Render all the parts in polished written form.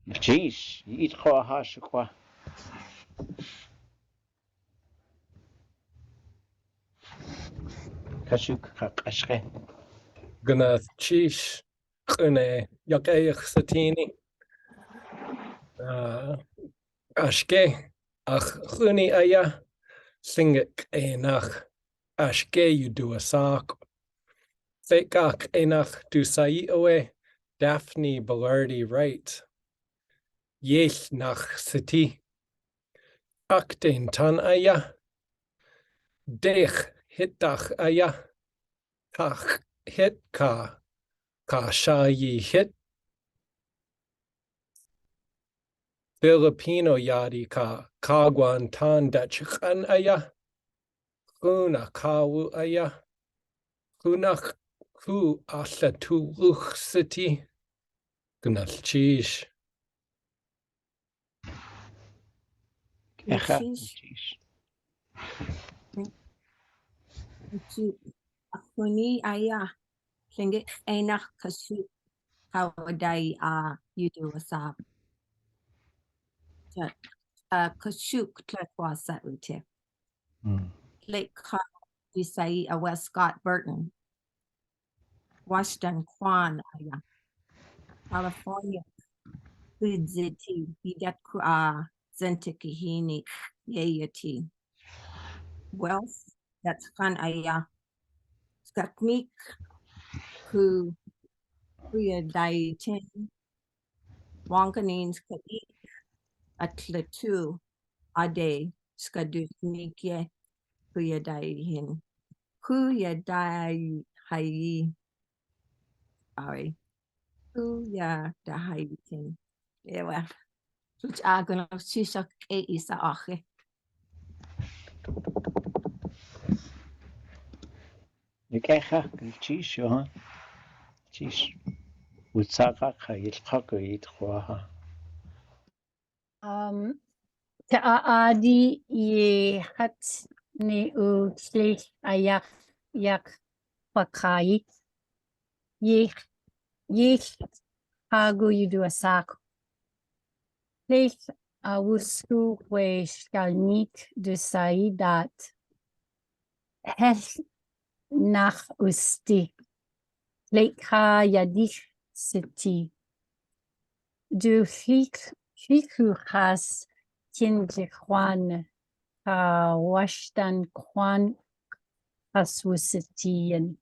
Jeez, eat Hashqua. Kashuk Kashke. Gonna chish Kune Yakeich Satini Ashke Ach Huni Aya Singik Enach Ashke you do a sock Fakak Enach do Sai away Daphne Balardi right Yech nach Sati Aktain Tan Aya Dech Hitach Aya Kach Hit Ka Sha Yi Hit Filipino yadi ka kagwan tan dachkan aya kuna kawu aya kunak ku asatu city kunal chish Echa. Akuni aya Lingi Enach Kasu Kawadai you do a sab. Kashuk Tlekwasa Ute. Lake Dísi a West Scott Burton. Washington Kwan aya. California Bidziti Bidatku Zentikihini Yayati. Wealth that's kan aya. Skakmik ku kuya daitin. Wankanins kaik atletu ade skadusnikye kuya daihin. Kuya dai hai. Sorry. Kuya daitin. Ewa. Which agon of Chishak isa ache. Nikecha, cheese, huh? Cheese. With Saka, it's cocky, eat Huaha. Taadi ye hat ni u X'éig ayak yak pakai ye hagu you do a sack. X'éig awusku we skalnik de saidat hel nach usti X'éig ha yadich city du hiku has kinje Juan washtan Juan haswusitian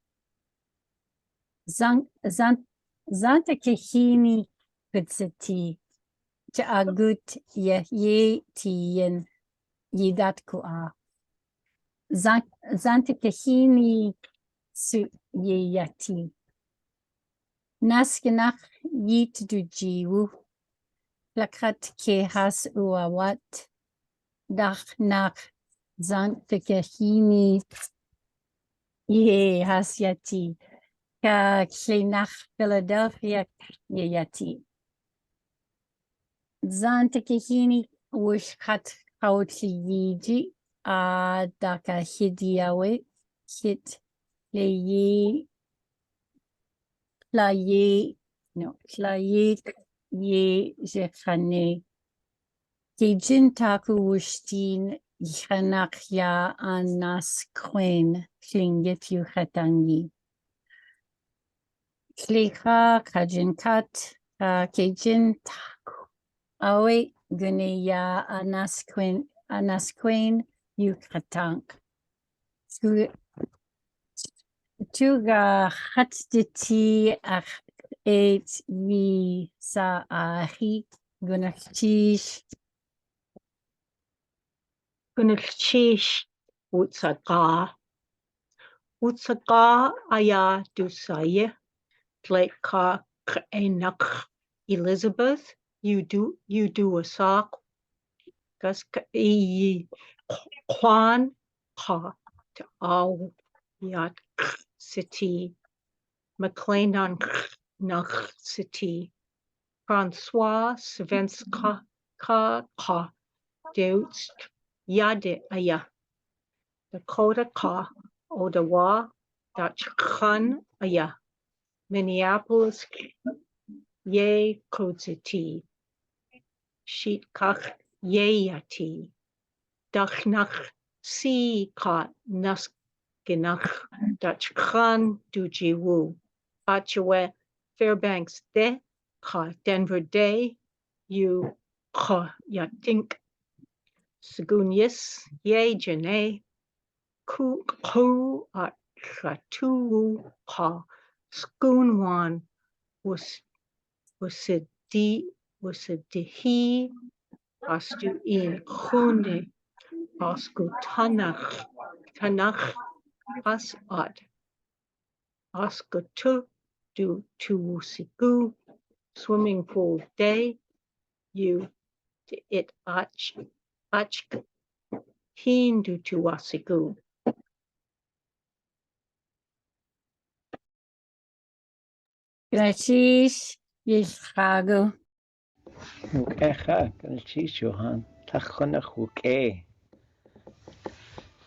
zanta kehini kutsiti te agut ye tien yidat ku zanta kehini su ye yati naskinach yit du jiwu plakat ke has uawat dach nach zanta kehini ye has yati ka klinach Philadelphia ye yati zanta kehini wish hat kauti yiji daka hidiawe hit le ye Playe ye jechane. Kejin taku wushtin yanakya anas kwen klingit yu hatangi. Klika kajinkat kejin taku. Awe guneya anas kwen yu hatank. Tuga hatditi et vi sa ahi gunachtish Utsaga aya dusaye Tleka enak Elizabeth you do a sock gas e Kwan ka to all yat city McLean nach city Francois Svenska ka Deutsch yade aya Dakota ka Odawa Dutch khan aya Minneapolis ye Kotziti sheet kach yeyati, dachnach si ka naskinach, Dutch khan duji wu, Achawe Fairbanks de, ka Denver day, you ka yatink, Segunyis ye jane, ku at chatu ka, Skoonwan was a he, astu in khunde, asku tanach as at, asku tu siku, swimming pool day, you it ach hindu tu asiku. Gracias, Yisrago. Ukecha, Gulchish, Johan. Tachonach uke.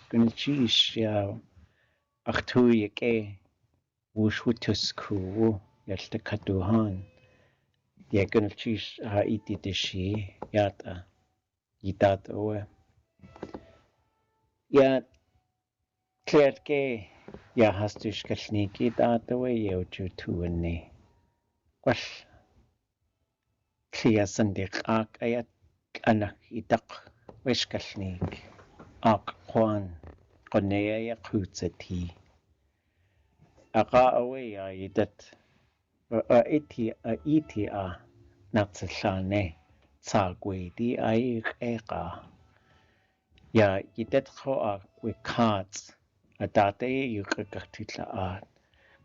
Gulchish, ya. Achtu yake. Wushutusku. Yalta katuhan. Ya Gulchish ha iti dishi. Yata. Yitat owe. Ya. Klärke. Ya hastush kashniki datawe. Ya uchu tuwani. Wash. Clia sandik ak ayat anak itak wishkashnik ak kwan konea ya kutsati aka away idat iti a natsalane tsagwedi ay eka ya idat ko a we Kaatsʼ adate yukakatitla a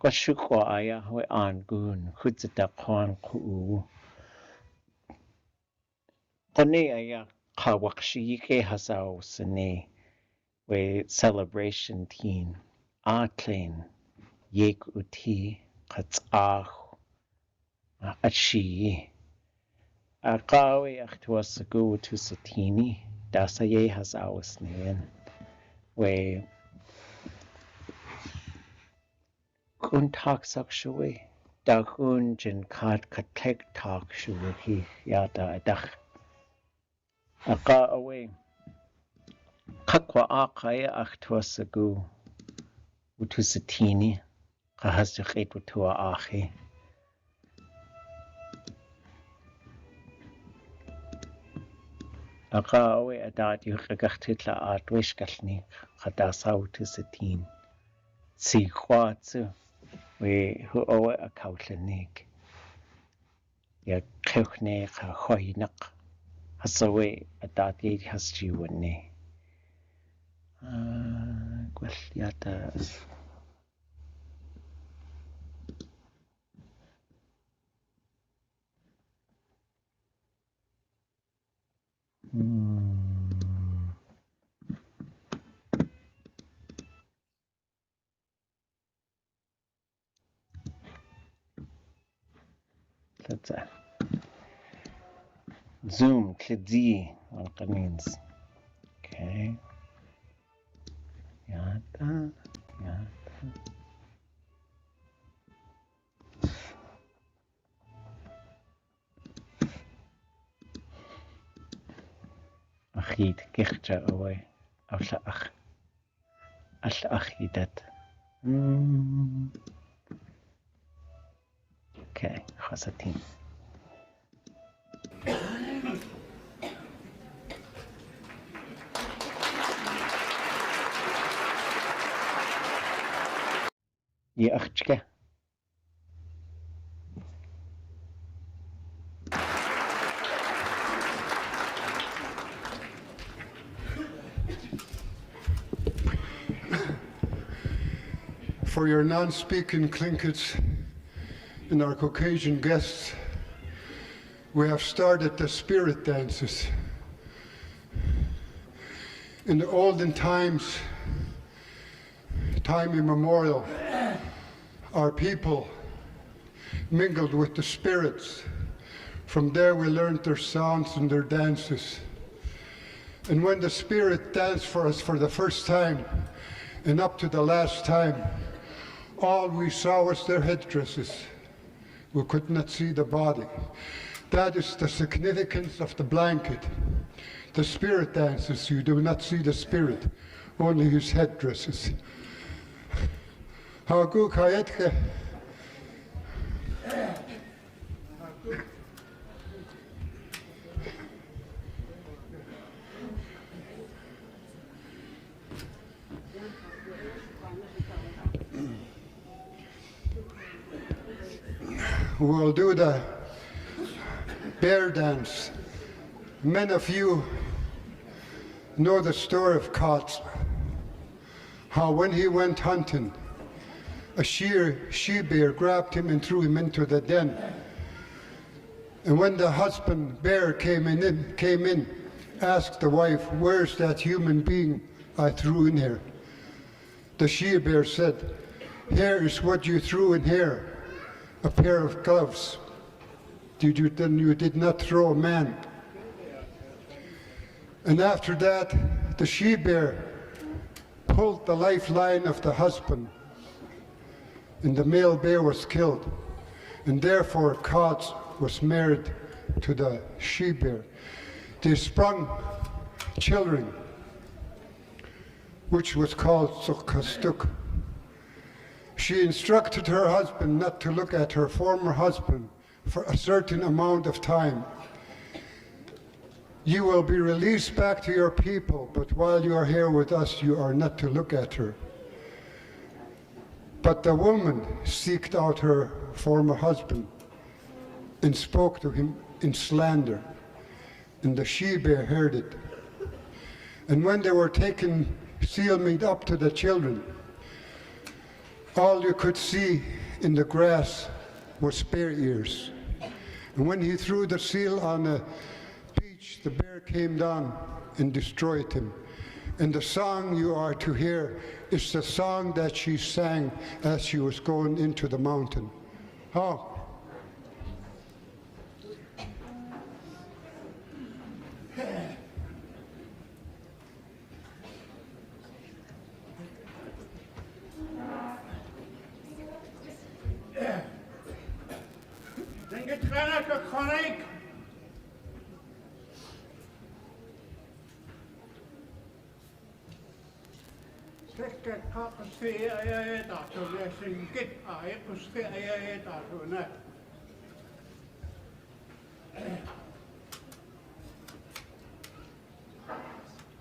kwashukwa aya we angun kutsata kwan ku Konea ya kawakshike hasao sane we celebration teen atlen yek uti Kaats'ach achi akawe achtuasagu tu satini dasa ye hasao snen we kun tak sakshuwe da kun jen kat katek tak shuwe yata adach aka away kakwa akaya achtuasagu utusatini kahasduket utua ache aka away adat yukagachtitla atwishkashnik kadasa utusatin si kwatsu we hu awe akautlanik ya keuchne ka khoinak hasawe adat ye hasjiwane gwell yata that's a Zoom klidzi on qanins okay yata akhid kikhcha away afla akhidat okay khasatin يا أختك For your non-speaking Tlinkits and our Caucasian guests, we have started the spirit dances. In the olden times, time immemorial, our people mingled with the spirits. From there we learned their sounds and their dances. And when the spirit danced for us for the first time and up to the last time, all we saw was their headdresses. We could not see the body. That is the significance of the blanket. The spirit dances, you do not see the spirit, only his headdresses. Hagu Kayaaní. We'll do the bear dance. Many of you know the story of Kaatsʼ, how when he went hunting, a she-bear grabbed him and threw him into the den. And when the husband bear came in, asked the wife, "Where's that human being I threw in here?" The she-bear said, "Here is what you threw in here, a pair of gloves. You did not throw a man." And after that, the she-bear pulled the lifeline of the husband, and the male bear was killed. And therefore, Kaatsʼ was married to the she-bear. They sprung children, which was called Kaatsʼ. She instructed her husband not to look at her former husband for a certain amount of time. You will be released back to your people, but while you are here with us, you are not to look at her. But the woman seeked out her former husband and spoke to him in slander, and the she-bear heard it. And when they were taking seal meat up to the children, all you could see in the grass was bear ears. And when he threw the seal on a beach, the bear came down and destroyed him. And the song you are to hear is the song that she sang as she was going into the mountain. How?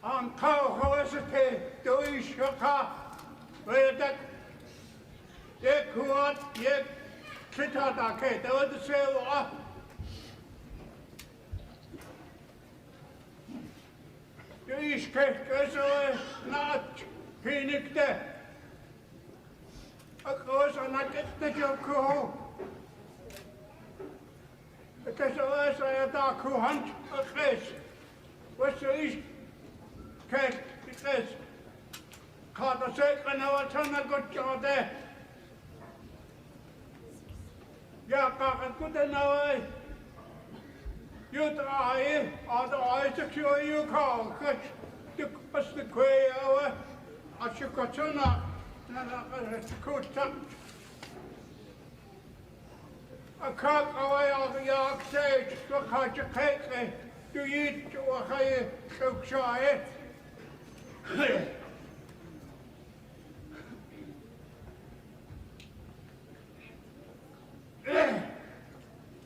An Kaatsʼ Doishaka, where that Yekuat Yek Tritadake, the other Seva. Doishke, Gasoe, not Pinicte. A course on a get the Joko. Because I had a hunt a place. What's the East? Kijk, het is. Gaat er zeker nou wat zo'n goed job daar. Ja, kijk, het goed en nou hè. Je draai, als de huis zo je kan, kijk, als de kwee ouwe, als je gaat zo naar, dan is het goed zat. Ik kijk ouwe, als je ook zegt, dan gaat je kijken, doe je het, dan ga je ook zeggen.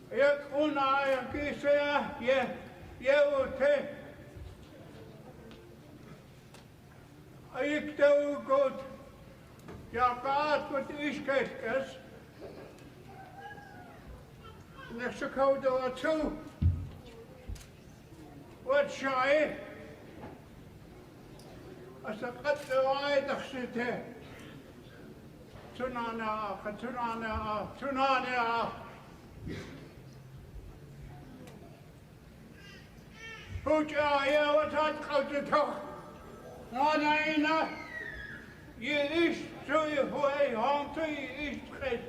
Ik ona ja kisa je ote. Ik doe goed. Ja gaat wat is kijkers. Net zo koud door toe. Wat zei? Als ik het weinig zit, tunana. Goed, ja, wat had ik toch? Nee, je is zo je voor je hand, je is het.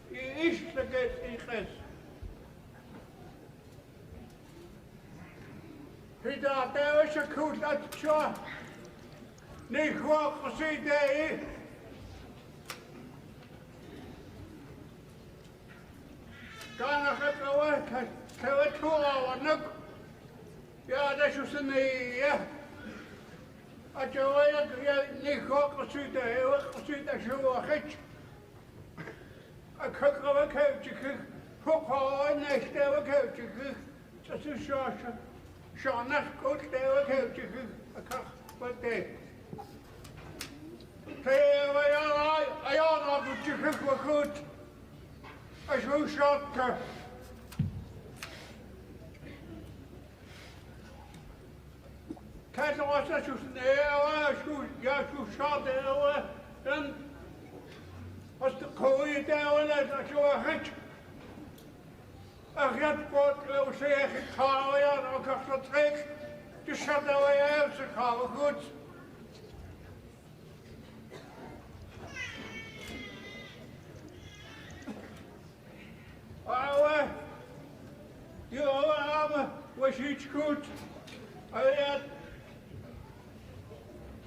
Je is het. Je dacht, dat is een goed dat zo. Nee, gewoon gezien, nee. Kan ik het wel توانك يا ده شو سنية أجوايا يا نيكو قصيدة وقصيدة شو أخش أكك وكوتشك فوقها نشتا وكوتشك تسوشاشا شانك قلت وكوتشك أكك بدي تيوا يا رب تشكك وكوت أشو شاطك كان واسا شو سنيوا شو شاطك أن أصدقائي ولا شو أخش أخذ قوت لو شيخ خاويا وكسر طريق تشهد ويا سخاوة قوت أوه يوه وشيش قوت أيات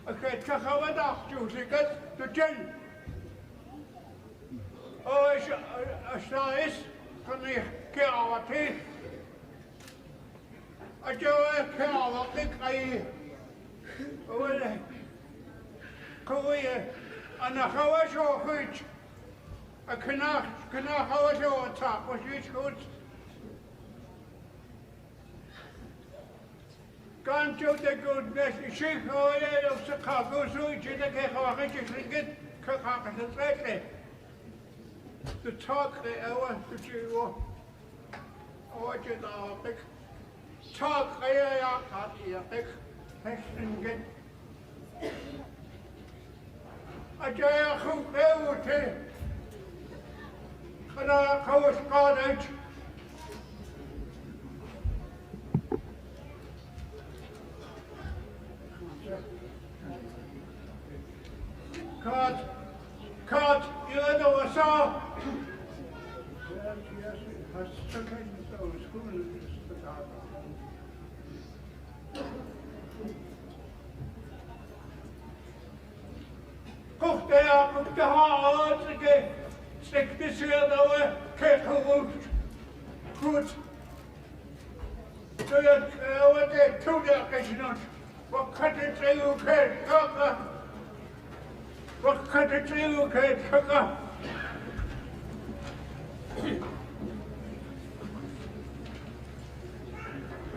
أكيد كخوة داخ جوزي قد تجن أوش أشتايس كني كعوتي أجوا كعوتك أي ولا قوية أنا خوش وخيج كنا خوش وطاق وشيش كوت كان جودة قد ناس شيخ هو يفسقها قوسوي جدا كي خواخيش شرقت كخاقة تطلق the talk the hour to you or just our big talk I big and get a jay who will take a coast cottage Kaatsʼ, you know what's up? Yes, it's okay. So it's cool. Kocht de haar uit, stik de zeer door, kijk goed. Goed. Doe je wat je toedacht is nog. Wat kan het zijn hoe kijk, wat kan het zijn hoe kijk,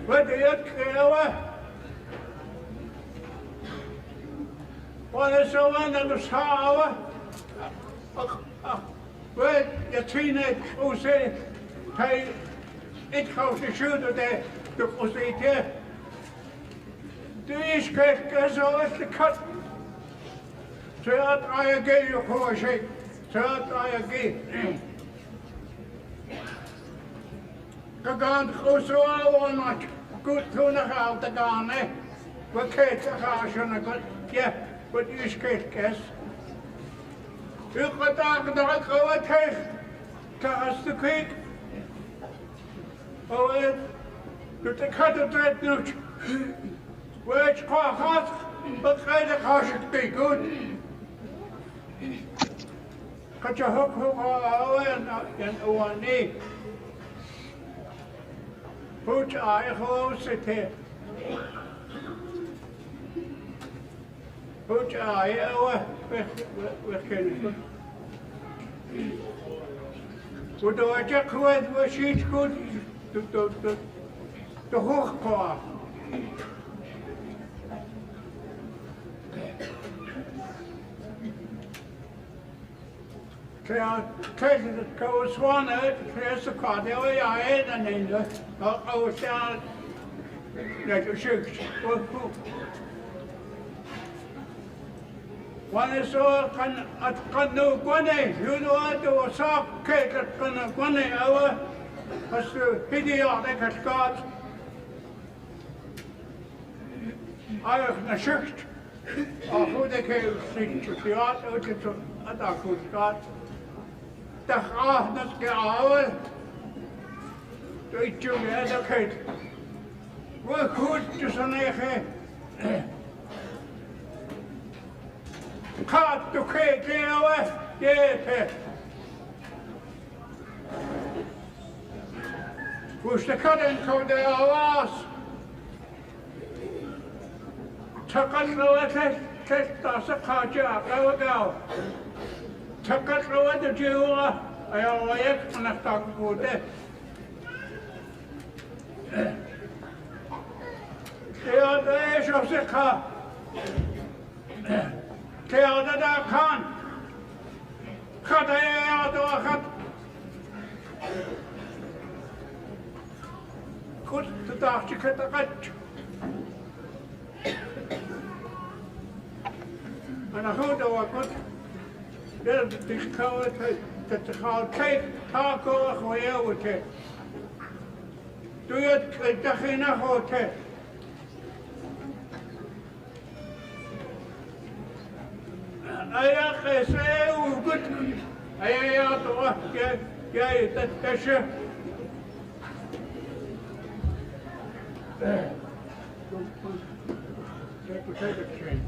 wat je krijgen? Wat is zo aan de schouwen? Wat je tiener, hoe ze hij het grootste schulden de positie. De is kijk zo als de kat. Ze had eigenlijk je voor zich. Ze had eigenlijk. Gegaan grote oude nog goed toen nog uit te gaan hè. We kijken gaan zo naar goed. Ja, wat is kijkers? U gaat daar dat gewoon tegen. Kaas de kijk. Oh, dat ik had het net niet. Weet je wat gaat? Wat ga je gaan je goed? Gaat je hoek en oor nee. Goed gewoon zitten. Goed weg kunnen. Waardoor je gewoon was iets goed de hoogkwaad. Kijk, het kan zwaar uit, het is kwaad, ja, en in de, als je net zo zoekt, wanneer zo kan nu kunnen, jullie hadden zo kijk, het kan kunnen, als de ideaal het gaat, eigenlijk naar zoekt, als goed ik heel ziet, ja, dat goed gaat. De graag dat gehouden. Weet je wel, dat heet. Wat goed te zijn eigen. Gaat de kijk, houden. Dit. Who's the cutting called the awas? Takat loa test a kaja, go. Takat loa the jewel, I always on a stock for death. They are the age of the car. They are the dark hand. Cut a out of a cut. Good to dark to cut a cut. And I heard of a cut. There's this cover that the call cake, taco, where would take. Do you take the Hina hotel? I say, oh, good. I out of work, yeah, that's sure. Take a train.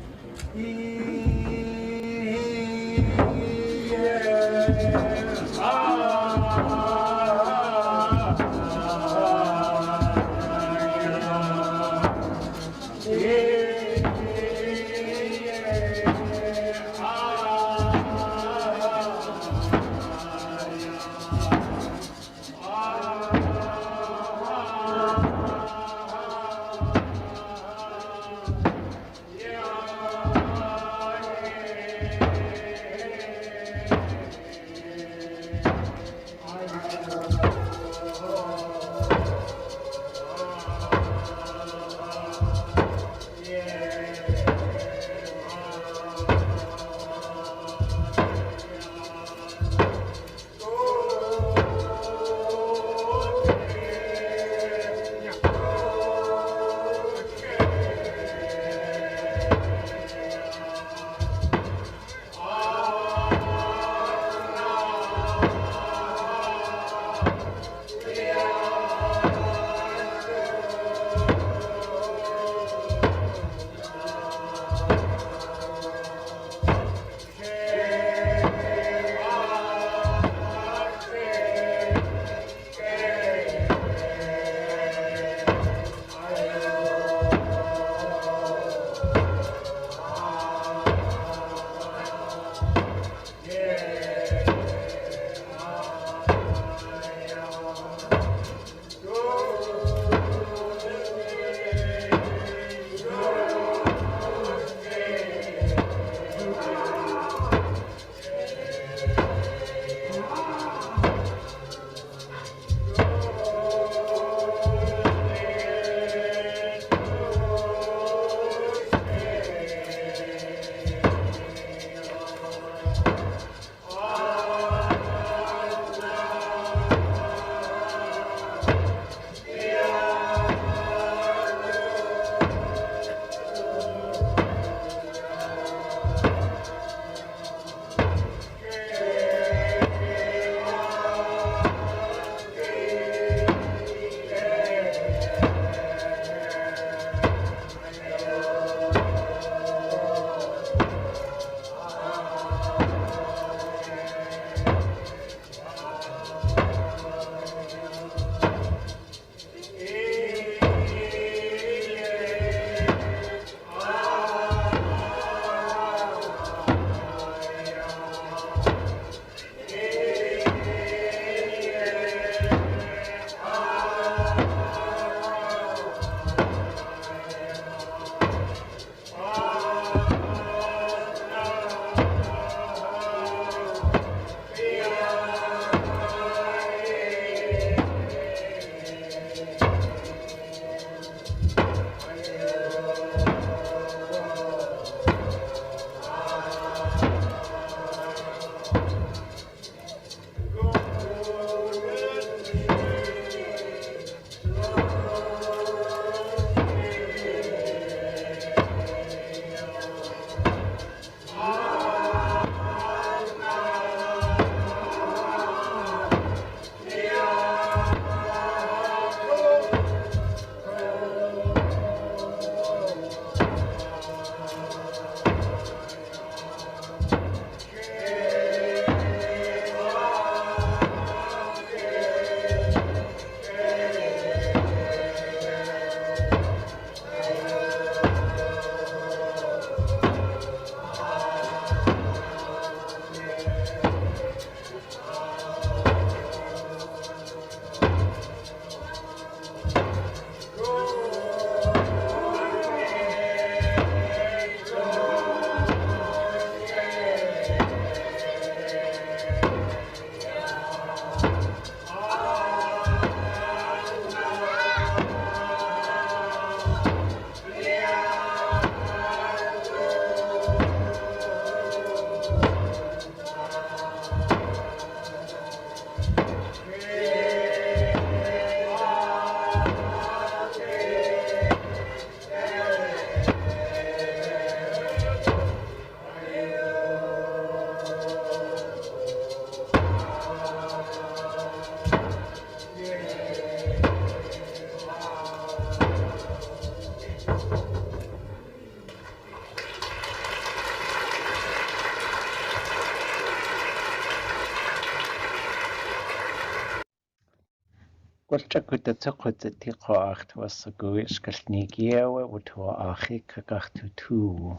Kolchakutta taqutta tiqaart wassaguis kalnigiawa wutwa akhi kakachtutu.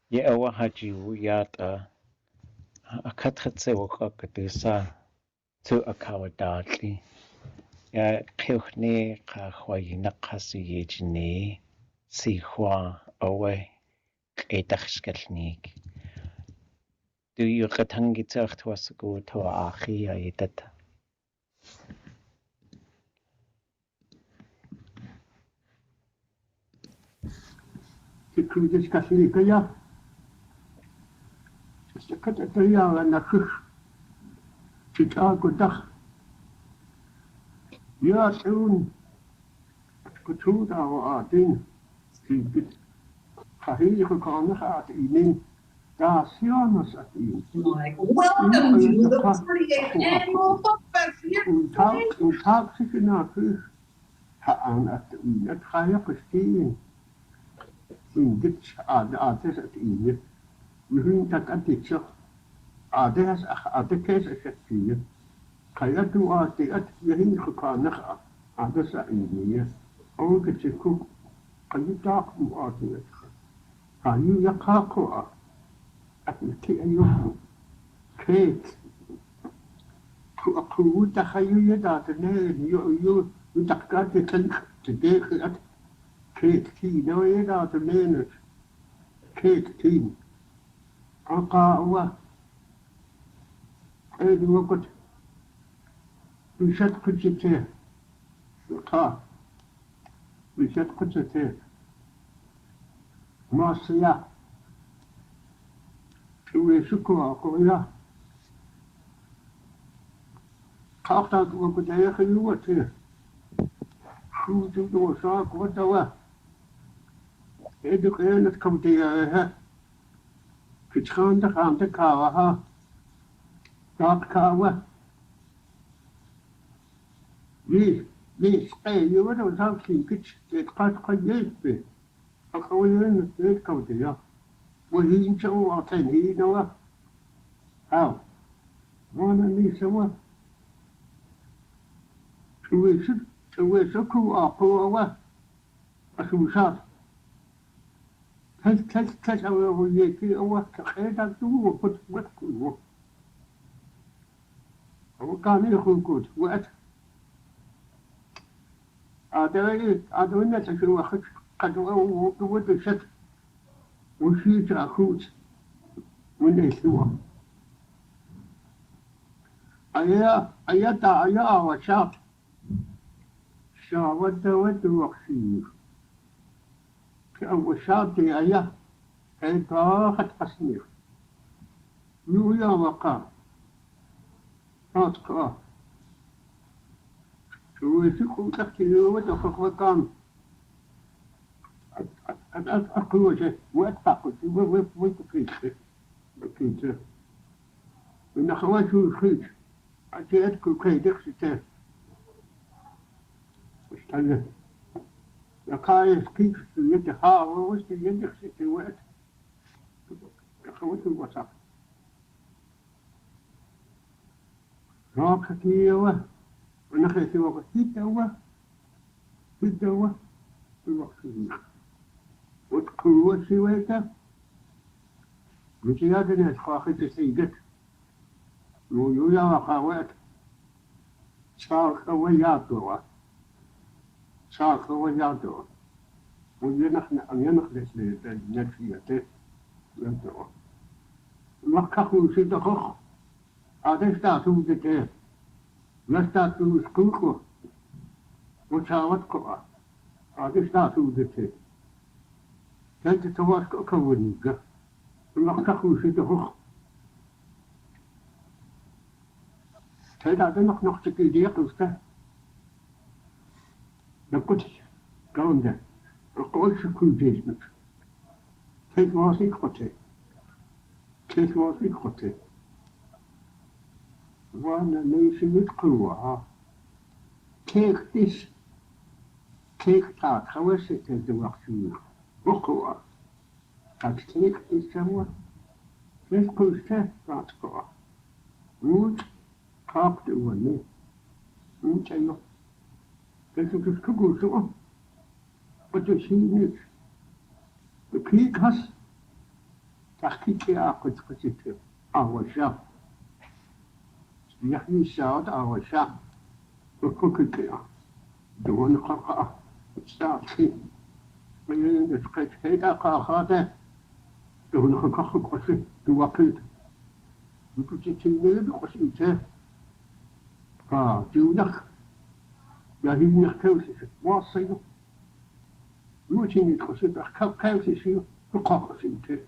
Yeawa hajiu yata akatratse wakakatusa tu akawadatli. Ya qewhne qahwayina qasuyejne sihwa awe qeitaxkalnik. Du yuqatangitsacht wassagu twa akhi ayitata. Securitas Catholica, Secretaria and the Fish, Chicago Dach. Ja, soon, Kutuda or Ding, Stupid. Kahir Kona at evening, Garcianos at evening. Welcome to the 48th annual Folk Fest. Toxic in our fish, and at the higher Christine. In ditch are the artists at evening. We think at ditcher. Others are the case at evening. Kayatu are the at the Hinkana, others are evening. Oh, get your cook. Can you talk more to it? Are you Yakako? At the Kayu Kate. To a crew, the Hayu that the name you got the tank to get at Kate tea, no, you got the name. Kate tea. Aka, and you got. We should put it here. The car. We should put it here. Marcia. Tu should go, Korea. Carved out over there, you were here. Who do the shark, what the way? Educated come to your it's on the car, huh? Dark car, yes, hey, you were not talking, it's quite yes, I go in the come to you. Well, he didn't show what he know. How? One and me someone. To wish a crew or pull away. A few shot. Catch over ye, what the head I do, put what cool. Oh, can't you good? What? Are doing that if you were cut away with the ship. We shoot our crews when they flew. I was shot. So what the rock see? I was shot the Aya and got a sniff. You are a car. Not car. So if you could have to you with a gun. I could wet backwards with the creature. The creature. When I went to creature, I said, could play Dixie. The car is keeps to get the harbor, was the Dixie wet. I went to what's up. Rock at the over. When I say, well, hit over, the rock. What crew was she with her? Which he had in his pocket to see it. You know how it. Charles away outdoor. Charles away outdoor. When you're not this next year, this. Makaku see the hook. Are they start to get there? Let's start to school. What's our what? Are they start to get there? Kijk het was ook gewoon niet. Je mag toch goed zitten hoog. Kijk dat er nog te kijken dus hè. Dan komt het. Gaan dan. Een grootste kunt met. Kijk was niet goed hè. Kijk was niet goed hè. Wanneer mensen niet kloppen. Kijk dit. Kijk dat. Gaan we zitten te wachten. Pourquoi? Kaatsʼ is someone. Let's push that Kaatsʼ. Wood, carped over me. Tayo. Kasi gusto ko. Pati sinit. Pikas. Takiki ako kasi awa siya. Yakni siya awa siya. Kukukikaya. Doon ka. Staki. Ngayon yung kaya kakade. Doon ka kasi duwakit. Kasi sinit kasi ite. Junak. Yahin kasi wasay. Routine kasi kasi siya. Kasi ite.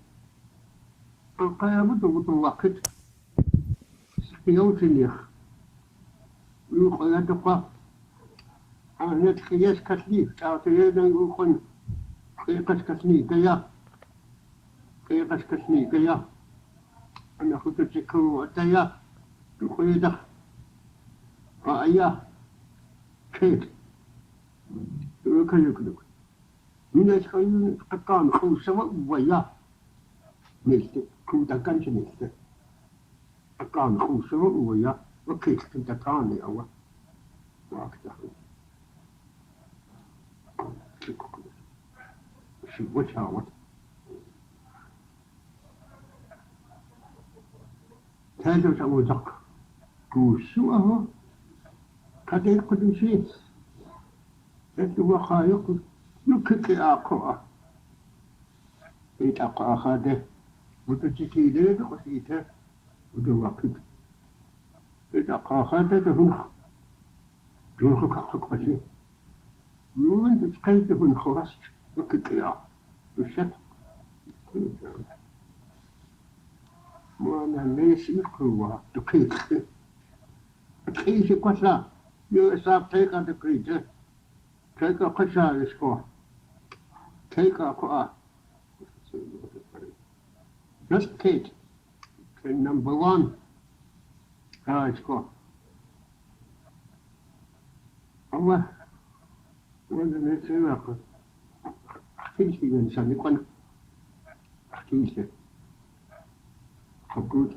Ang kaya mo duwakit. Yautinir. Yung kaya pa. Net kiyas kasli. Tayo na yung kon. Kaya kasli. Kaya kasli. Kaya. Ano ko ito ko ataya. Yung kaya da. Aya. Kate. Yung kaya ko. Minus kayo kakan ko sa waya. Neste. Kung takan siya neste. Akan khusu waya wakit kinta tani awa wakta shi wata wata tajo sa wajak khusu aho kadai kudushi etu wakhayo yukiki aqwa ita qahade mutachikide ko sita ودواقب إذا قاخذت هنا جوه كحك بشيء من تسقيت هنا خرست وكتيا بالشك ما أنا ليش يقوى تكيد تكيد كذا يصاب تيجا تكيد تيجا كذا يسقى تيجا كوا just Kate. Number one. Let's go. Allah. Wanda ne sai na ku. Akin shi ne sani kwana. Akin shi. Hakut.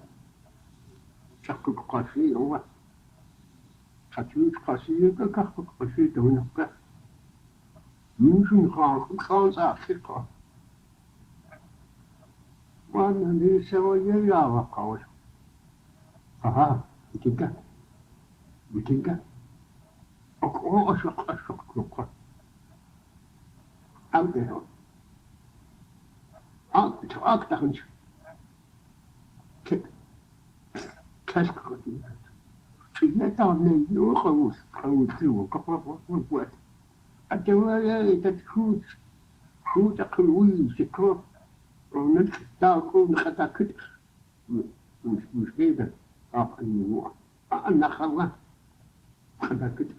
Shakku qashi Allah. Hakut qashi ka ka qashi da wani ka. Mun shi ka sa ka. Wanda ne sai ya wa kawai. Aha, bitinka. Ashok. Out there. Out the hunch. Kaskot. Let on you house, do a couple of what. At the way that who's a clue, the crop, or not down on the Hatakut. Who's given. النوع النخوة هذا كده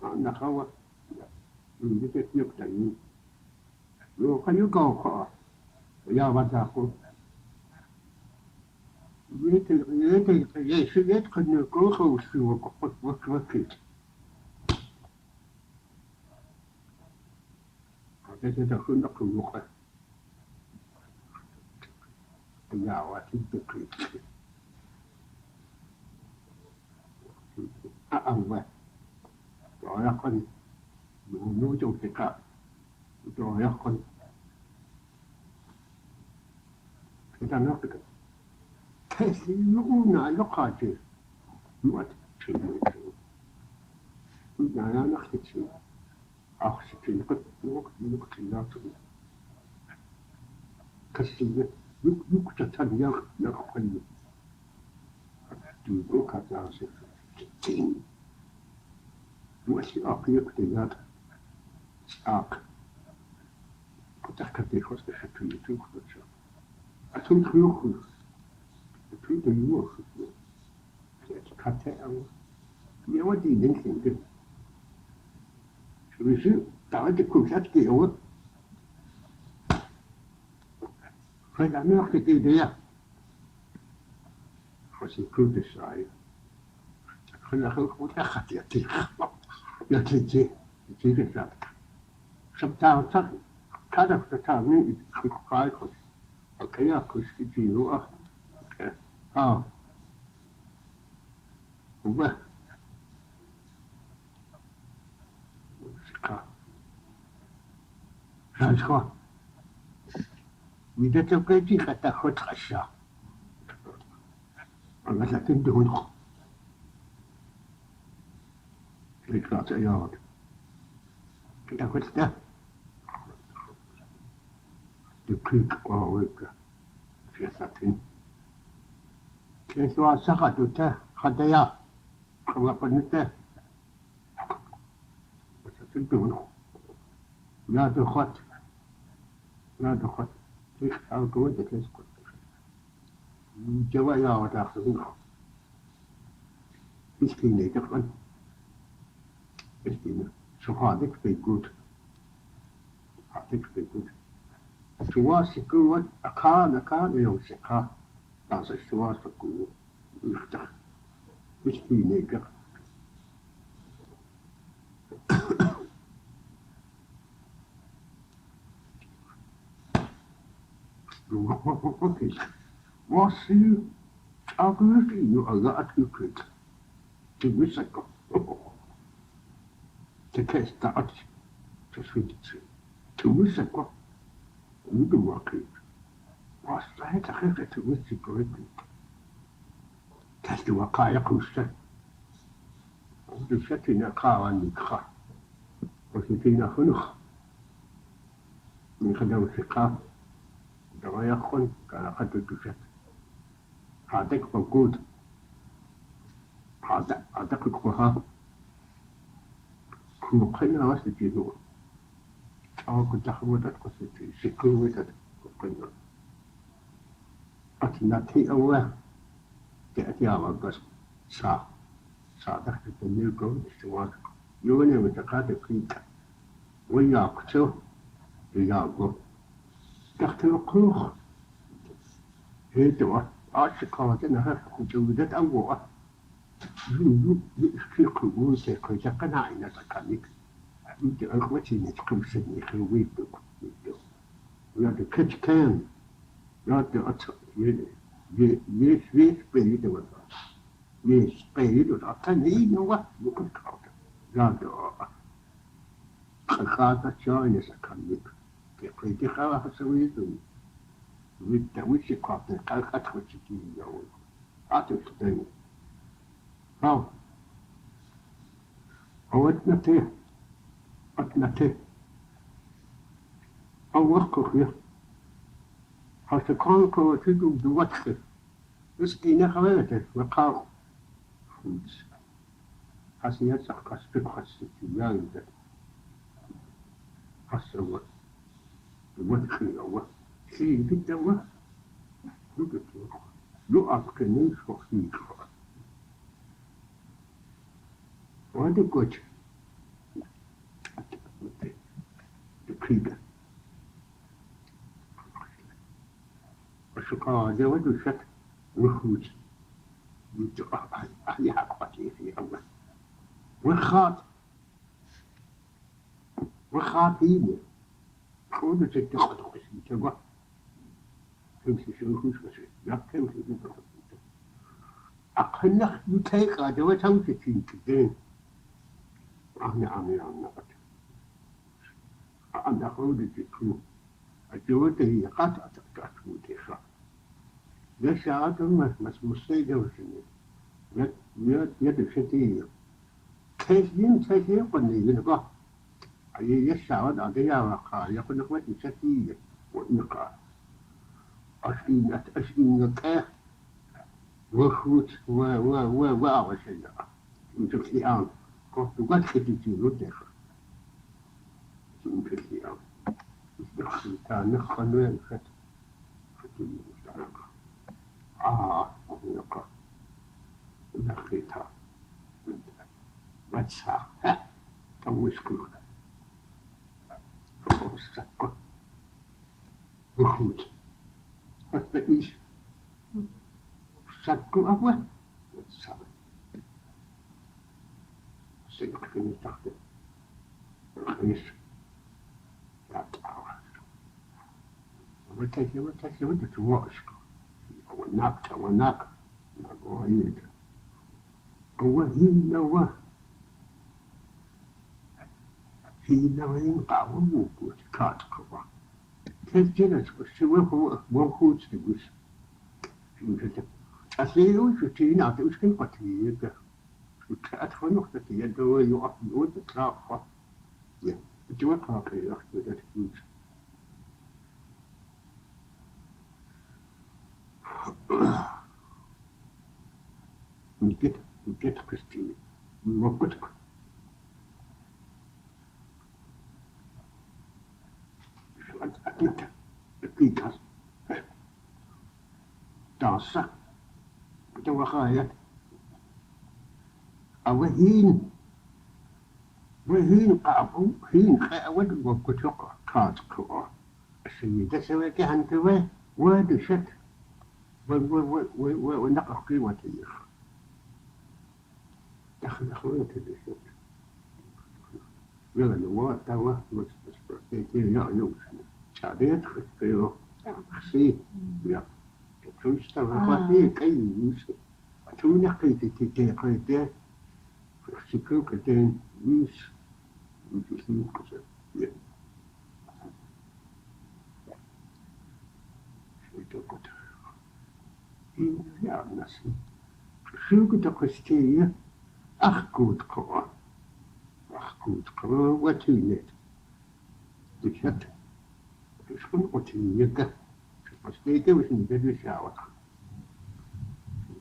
النخوة بدك يقتني لو كان يقاوم يا بداخل يشيل كنا نقول خوشي وكيت هذا تدخل نقول وقت يا واتي بكيت أول يقل نوجو تكا يقل إذا نقدر تسيرنا لقاتل نوت شيء أنا نخدش أخشى نقد نقد لا تقول كسية يكتب يقل تقول كذا Team. What's the up here to that? Ark. Put that cut the host to you too. I told you, the truth of you. Let's cut that out. You know what you didn't think it. So we should start to cook that deal. When I'm not to do there. Was he could decide? أنا خلق متأخر يأتي يأتي كذا سبتان صار كذا فتامين خلق أوكي أكوش كتير هو ka Francois Mida te peti kata khot khasha Anga la tin dun Ik laat je ja Kita khot sta De krik o weka Fiasatin Keswa sakatu ta khataya Khawa panita Fiasatin dun لا دخلت لا دخلت ليش أقولك ليش قلت جوايا وتأخذونه إيش فيني دخل إيش فيني شو هذيك في جود هذيك في جود سواس يكون أكان يوسكها ناس سواس يكون يفتح إيش فيني دخل Wat zie je? Eigenlijk je uitgekund. Te wissen. Te testen. Te schieten. Te wissen. Nu de wakkie. Was hij te geven te wissen correctly. Dat is de wakkie kusten. Dus zet je naar Kayaaní ga. Als je die naar genoeg. Je gedaan ze gaan. Dan je gewoon kan het doen. هذاك موجود هذاك الكوها كنا واسه جيلو أو كنت أخبرت قصتي سكوت كنا أتناتي أول تأتي على بس ساعة دخلت النيركو استوى يوني متقاعد فيك وياكتو ياكو دخلت القروخ هيدوا أشكال أنها جودة أول في قبول سيكون قناعنا تكانيك يمكن أخوتي نتكلم سني خويدو ويا كت كان يا يس بيدو يس بيدو أتاني نوا يمكن كاوت يا خاطر شاين سكانيك كيف تخاف سويدو with the wish craft and Calcutta which you artist thing. Now, what not here? What not here? I'll work here. How to conquer to do what? This is not related. We call foods. As yet, a conspicuous young that has a what? The what clear. See, dit dan wat? Doe het toch. Doe als geen voor niet. Wat de goed. De kriegen. Als je kan, dat wat doe je? We goed. Niet zo. Ja, wat is hier? We gaat hier. Gewoon dat ik toch is niet zo wat. Kemsi zo goed gezegd. Ja, kemsi zo goed. أخنخ يتيق هذا وتوجد كده. أنا أقول لك الجواد هي قطعة تكتمتها. ليش هذا مس مستيجا وسنين. يد شتيه. كيف قلني ينقى. أي يسعد عليها وقع يقول لك وين شتيه ونقع. أشين كه. وخوت وأول شيء يمكن الآن قلت قد خديت يودخ يمكن الآن يدخل كان نخل وين خد نقا نخيتها واتسع توسكو فوسكو وخوت حتى إيش سكوا أبوه سبب سيكون تحت الخيس لا تعاون وتكي ودك واشك وناك نقول هو hina rin qawa muku Kaats'wa tejjena siwa huwa huutsigus asliu shutina ta uskin qatiga atfa nuqtati yadu yuqaf yud trafa ya جوا قاقي أخذ الفلوس نجيت كريستيني موقتك شو أنت أكيد هذا تعصى جوا خايت أوهين وهين قابو هين خاود وكتوق Kaats'wa السيدة سويت هنتوه ودشت ونقق قيمتيخ دخل أخوات الدشت يلا نوات توا بس برتيتين يا يوش شاديت خسيرو خسي يا تروش توا خاتي كي يوش توني قيتي قيتي خسيكو كتين يوش يوش قصر يا يا ناس شو كنت قستيه أخكود قوة وتينت دشت شكون وتينت قستيه وش ندير شاوة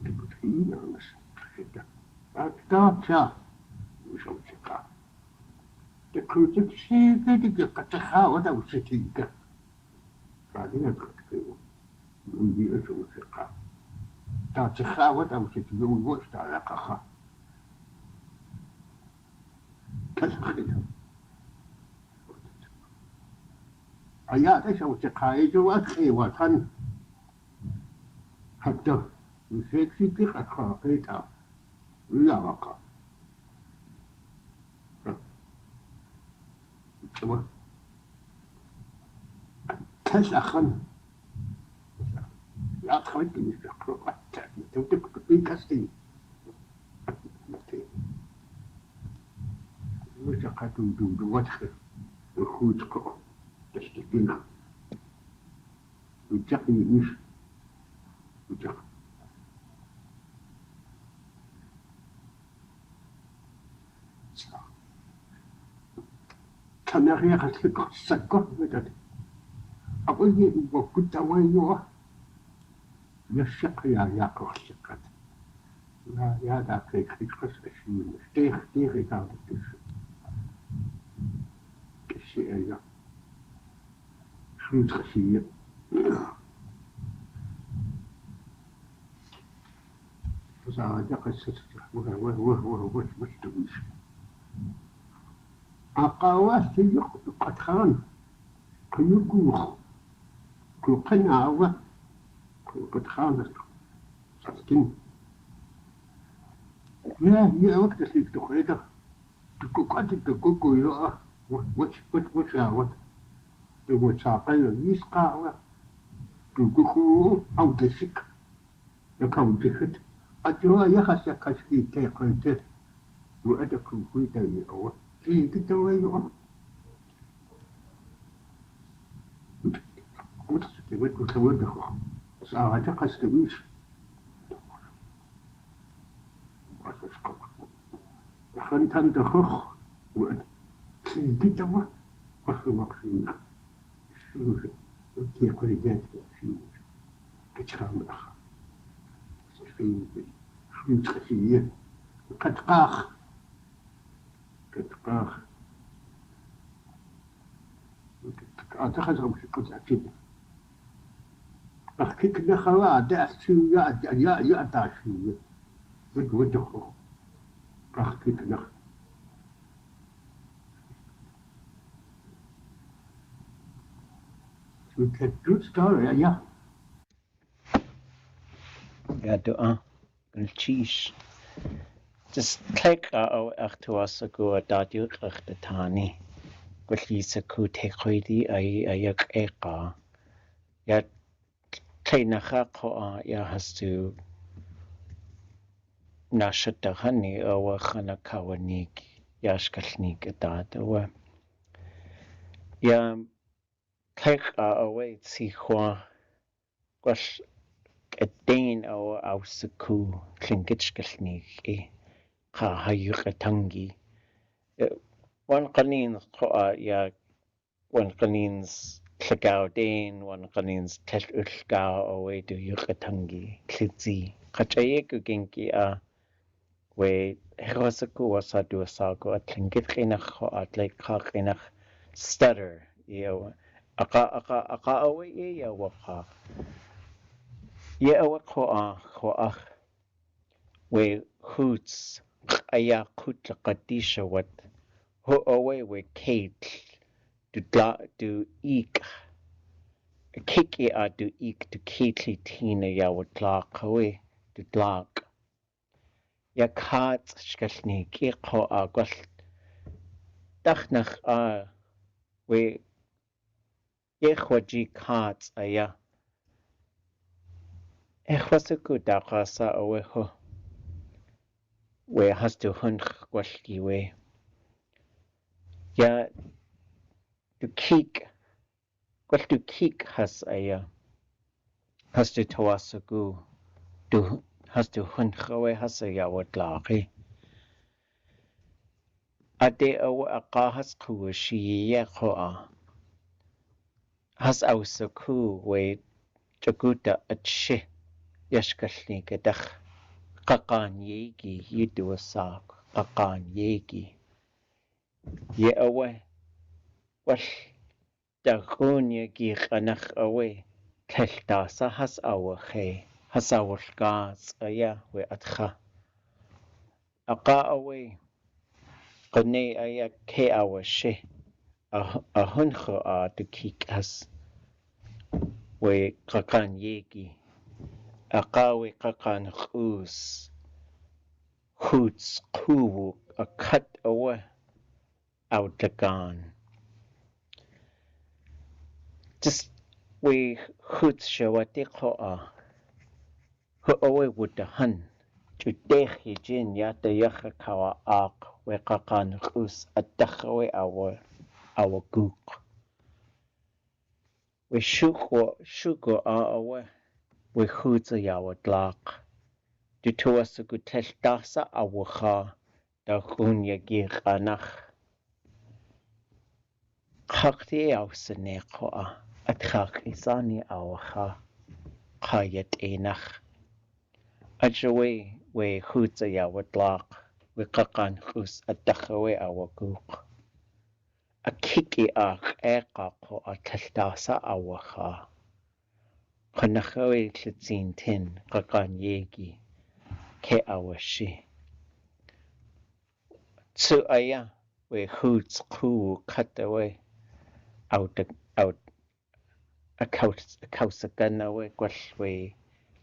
تبتين ناس أكتر شا وش أمسكها تكوتك شيء كده قتخاوة أو شتيك بعدين أدخل ويجي أشوف ثقة تخاوت أو تتجوز وش على قخا تسخيها أيات إيش أو تقايد وأخي وطن حتى يسيك في ثقة خاقيتها لا وقع تسخن لا تخليك مستقر تبقى في كاستي مستقر تنجود وادخل وخوت قرأ تستقينا وتقي مش وتقي كان ريحة السكر بدأت أقول لي وكنت وينه يشق يا قصقت لا يا ذاك قص الشيء تيخ كان الشيء يا شو تخشيه فزاد قصة وهو مستويش أقاوات قد خان كيوكوخ كل قناوة قد خانت سكين لا هي وقت اللي تخرجها تكوكات تكوكو يا وش عاود وشاقل يسقى تكوكو أو تسك يكون تسك أجوا يخش كشكي تيقنت وأدك في تاني أول في كتوي وتسوي ساعة قستويش خنت أنت خخ وأنا كده وخ مقصينا شو كي قريجات شو كتشام أخ في شو تخشيه قد قاخ أعتقد أمشي كنت أكيد أحكيك نخلا داس شو يا تاشي بدو أحكيك نخ شو كتجوز ستوري يا دعاء الشيش just click أختواس أقوى داديو أختتاني قلت لي سكو تخويدي أي إيقا يا كي نخاقو يا هستو ناشد غني أو خنا كاونيك ياشكلنيك داد Ya X'éig away Tsichwa was Dain au Suku Klinkitchkelnik Ka Hayukatangi. One Kanins ya one Kanins Klagao Dain, one Kanins Tel Ulgao away to Yukatangi, Klitzi. Kachayeku Genki we Herosaku was a do a sago at Klinkitrinach at Lake Kakrinach stutter. Aka away ya waka. Ye awa ko'ach we hoots aya kutla kadisha wat ho away we kate do eek kiki a do eek to kately tina ya wat lak away do lak ya Kaatsʼ shkashni ki ko a gwal dachnach a we ye chwaji Kaatsʼ aya chwasaku dakasa away ho we has to hunch gwalki we ya do keek gwal do keek has aya has to tawasagu do has to hunch away has a ya wat laki ade awa aka has kuwashi ya ko a has ausaku we jaguta atshi yashkashni kedach qakan yegi yidu asak qakan yegi ye awa wal dagunya gi qanach away keltasa has awa khe has awa Kaatsʼ aya we atcha aka away qane aya ke awa she a huncho a to kik has we qakan yegi aka we qakan khus hoots kuwu a cut away out the gun just we hoots shawati ko a ho away with the hun to dech jin ya the yacha kawa ak we qakan khus atakhwe our gook we shuko a away we hoots a yawa glak to to us a good tell dasa our ha da gunya gi qanach Khakti ausene koa at khak isani awaha kayat enach ajwe we hutsa ya watlak we kakan khus at dakhawe awaguk a kiki ach eka ko at tasa awaha kanakhawe klitzin tin kakan yegi ke awashi tsu aya we huts ku cut away out a kausakan away gwal we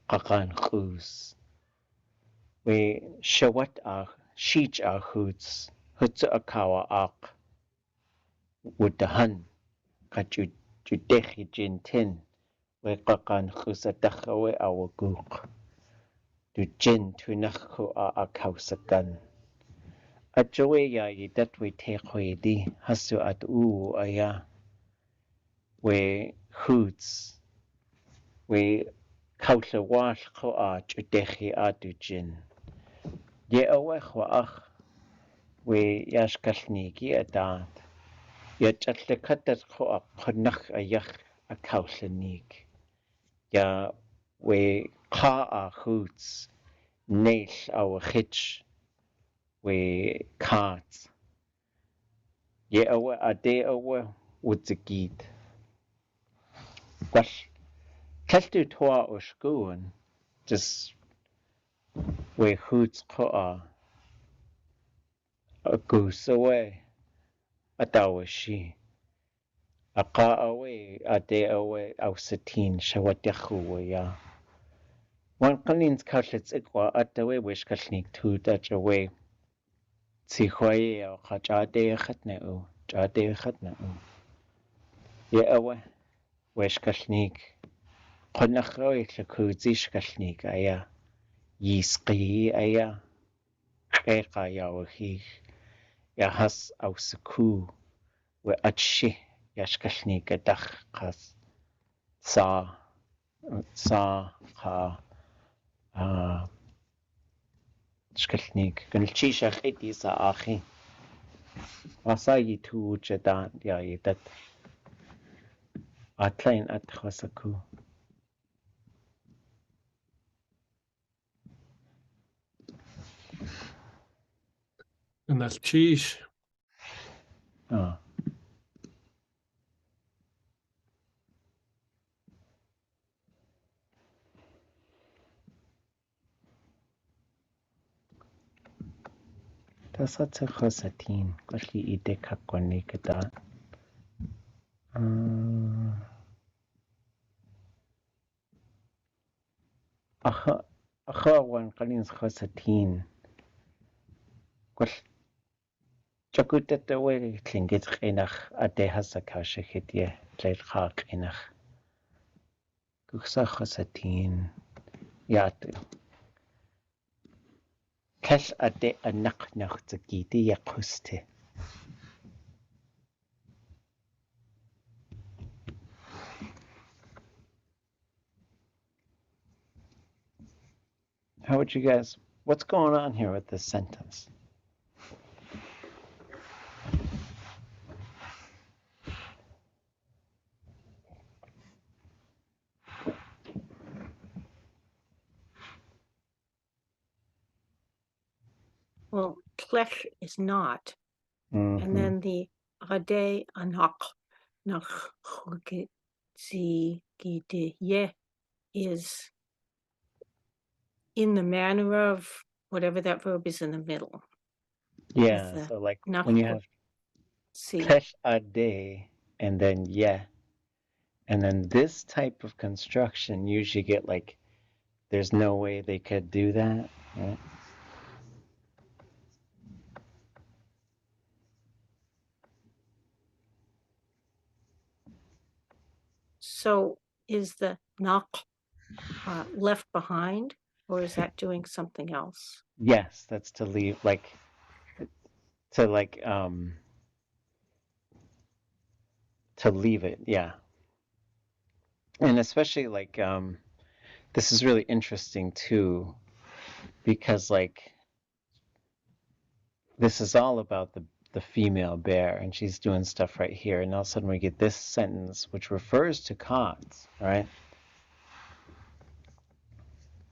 qakan khus we shawat a sheech a hoots a kawa ak with the hun kat you dechi jin tin we qakan khus a dakhawe awa guk du jin tu nakhu a kausakan a jowe ya yi dat we te di hasu at u aya we hoots we kautla wash ko a dechi a du jin ye awe khwaach we yashkalniki adat ya chatlekatat ko a qnach a yach a kautlanik ya we ka a hoots nail our hitch we Kaatsʼ ye awe ade awe wutzigit was kaltu toa o schoon just we hoots ko a goose away a dawashi a ka away ade away au satin shawatihu ya one kanins kaltits ikwa at the way wish kalnik to that away Tsikhwaye o khachade khatne u chade khatne u ye awe wish kalnik qonakhoy tlakudzi shkalnik aya yisqi aya qeqa ya wahi ya has au suku we atshi yashkashni gadach kas sa ha shkashnik gunchishach etisa achi wasa yitu jadan ya yitat atlain at khasaku And that's cheese. Tasa te khasatin kashli ide kakwani kada akha wan qalin khasatin kwash chakutete we klingit qinach ade hasakashe khidye tlail khaq qinach kuksa khasatin yat kash ade anak nakhtakiti yaquste how would you guys, what's going on here with this sentence? Well, klech is not. And then the ade anak ye is in the manner of whatever that verb is in the middle. Yeah, so like when you have kesh ade and then yeah, and then this type of construction usually get like there's no way they could do that, right? So is the nak left behind, or is that doing something else? Yes, that's to leave, to leave it, yeah. And especially like this is really interesting too, because like this is all about the female bear, and she's doing stuff right here, and all of a sudden we get this sentence which refers to Kaatsʼ, right?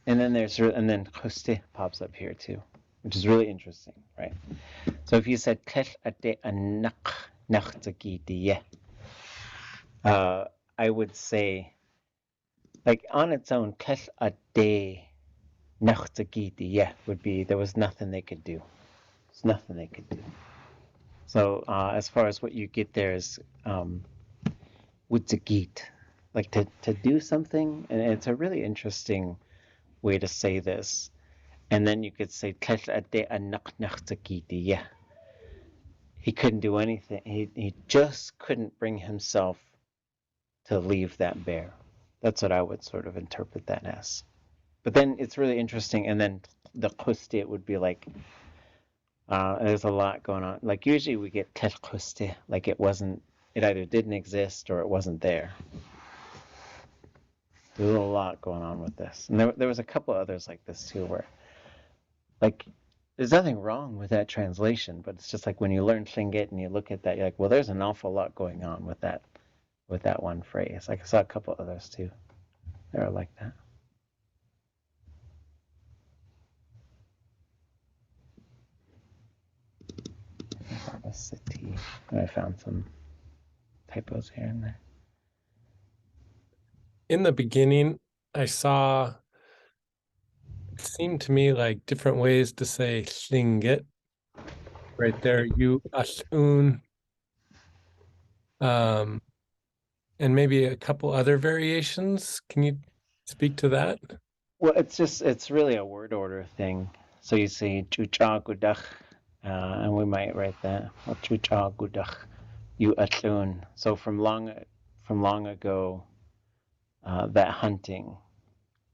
And then Khoste pops up here too, which is really interesting, right? So if you said Kesh ate anak nachtakitiye, I would say, like on its own, Kesh ate nachtakitiye would be there was nothing they could do. There's nothing they could do. So as far as what you get there is wutzagit, like to do something, and it's a really interesting way to say this. And then you could say he couldn't do anything. He just couldn't bring himself to leave that bear. That's what I would sort of interpret that as. But then it's really interesting. And then the kuste would be like, there's a lot going on. Like usually we get kuste, like it either didn't exist or it wasn't there. There's a lot going on with this. And there was a couple others like this too, where like there's nothing wrong with that translation, but it's just like when you learn Tlingit and you look at that, you're like, well, there's an awful lot going on with that one phrase. Like I saw a couple others too. They were like that. I found some typos here and there. In the beginning, I saw, it seemed to me like different ways to say Tlingit. Right there, you ashun, and maybe a couple other variations. Can you speak to that? Well, it's really a word order thing. So you say chucha gudach, and we might write that chucha gudach, you atlun. So from long ago, that hunting,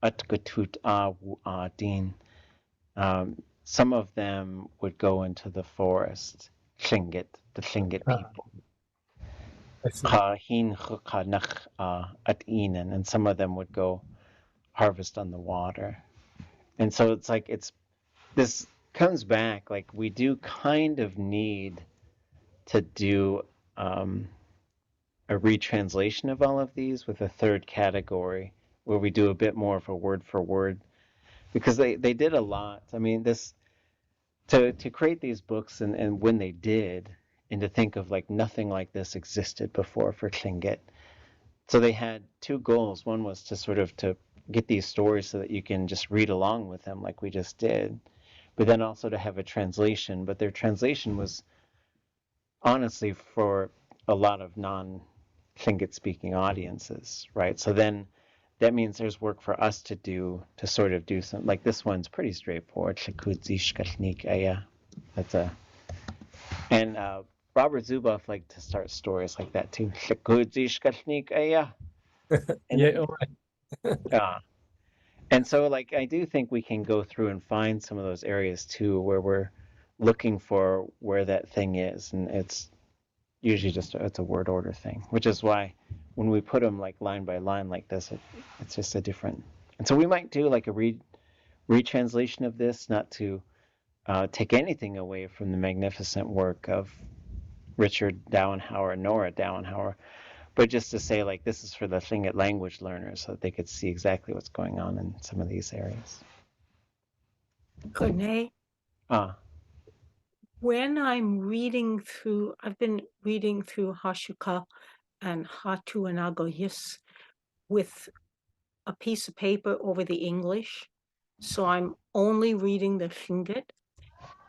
atgatut awu adin. Some of them would go into the forest, Tlingit, the Tlingit people. I see. Kahin chukanach at Enan, and some of them would go harvest on the water. And so it's like this comes back, like we do kind of need to do a retranslation of all of these with a third category where we do a bit more of a word for word, because they did a lot. I mean, this to create these books and when they did, and to think of like nothing like this existed before for Tlingit. So they had two goals. One was to sort of to get these stories so that you can just read along with them like we just did, but then also to have a translation. But their translation was honestly for a lot of non-Tlingit speaking audiences, right? So then that means there's work for us to do to sort of do some, like this one's pretty straightforward. That's a, and Robert Zuboff liked to start stories like that too. Yeah. And so like I do think we can go through and find some of those areas too where we're looking for where that thing is, and it's usually just it's a word order thing, which is why when we put them like line by line like this, it's just a different. And so we might do like a retranslation of this, not to take anything away from the magnificent work of Richard Dowenhauer and Nora Dowenhauer, but just to say like this is for the Tlingit language learners so that they could see exactly what's going on in some of these areas. Renee, when I'm reading through, I've been reading through Hashuka and Hatu and Agoyis with a piece of paper over the English. So I'm only reading the Tlingit.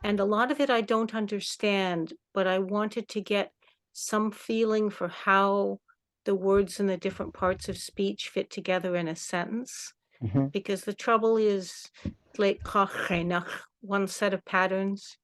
And a lot of it I don't understand, but I wanted to get some feeling for how the words in the different parts of speech fit together in a sentence. Mm-hmm. Because the trouble is, one set of patterns,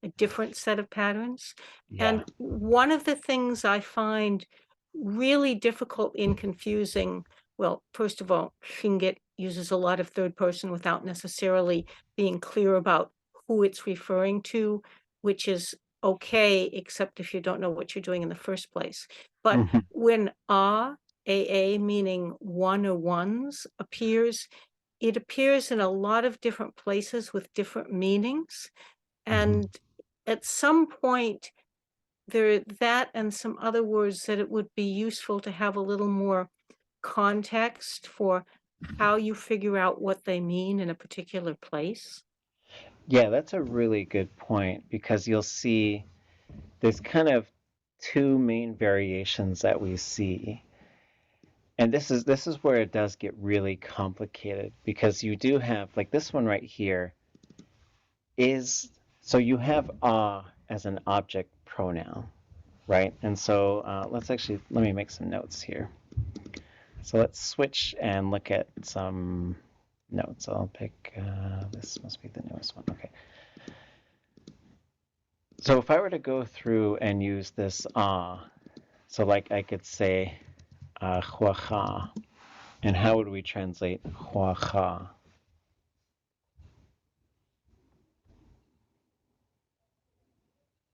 a different set of patterns. Yeah. And one of the things I find really difficult in confusing, well, first of all, Tlingit uses a lot of third person without necessarily being clear about who it's referring to, which is okay, except if you don't know what you're doing in the first place. But when AA, meaning one or ones, appears, it appears in a lot of different places with different meanings. And at some point, there that and some other words that it would be useful to have a little more context for how you figure out what they mean in a particular place. Yeah, that's a really good point, because you'll see there's kind of two main variations that we see. And this is where it does get really complicated, because you do have like this one right here is, so you have as an object pronoun, right? And so let me make some notes here. So let's switch and look at some notes. I'll pick, this must be the newest one, okay. So if I were to go through and use this so like I could say huacha, and how would we translate huacha?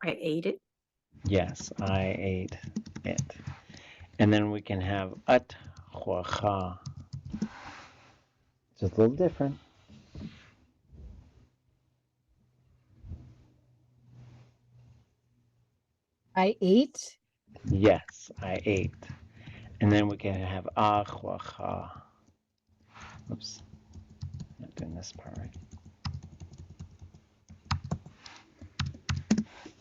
I ate it. Yes, I ate it. And then we can have at huacha. Just a little different. I ate. Yes, I ate. And then we can have huacha. Oops, not doing this part right.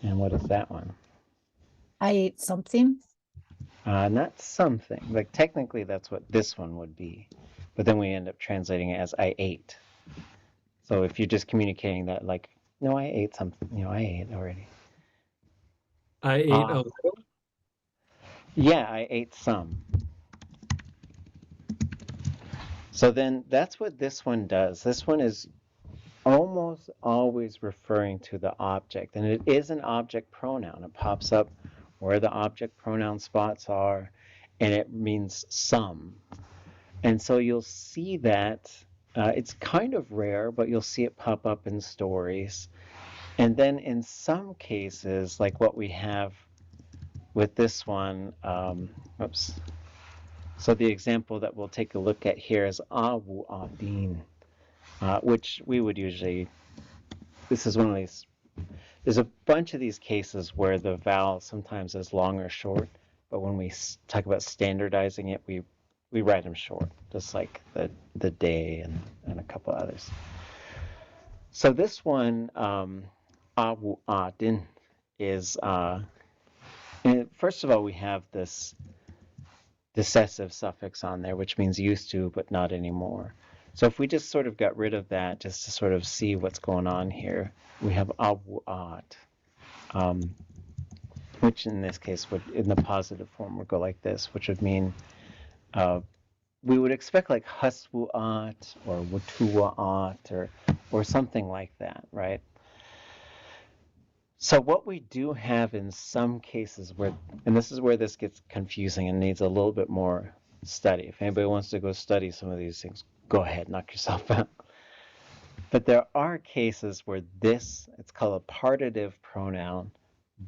And what is that one? I ate something. Not something. Like technically that's what this one would be. But then we end up translating it as I ate. So if you're just communicating that like, no, I ate something, I ate already. I ate a little. Yeah, I ate some. So then that's what this one does. This one is almost always referring to the object, and it is an object pronoun. It pops up where the object pronoun spots are, and it means some. And so you'll see that it's kind of rare, but you'll see it pop up in stories. And then in some cases, like what we have with this one, oops. So the example that we'll take a look at here is awu adin, which we would usually, this is one of these, there's a bunch of these cases where the vowel sometimes is long or short, but when we talk about standardizing it, we write them short, just like the day and a couple others. So this one, awu adin, is, first of all, we have this decessive suffix on there, which means used to, but not anymore. So if we just sort of got rid of that, just to sort of see what's going on here, we have awu-at, which in this case would, in the positive form, would go like this, which would mean we would expect like haswu-at or wutua-at or something like that, right? So what we do have in some cases where, and this is where this gets confusing and needs a little bit more study. If anybody wants to go study some of these things, go ahead, knock yourself out. But there are cases where this, it's called a partitive pronoun,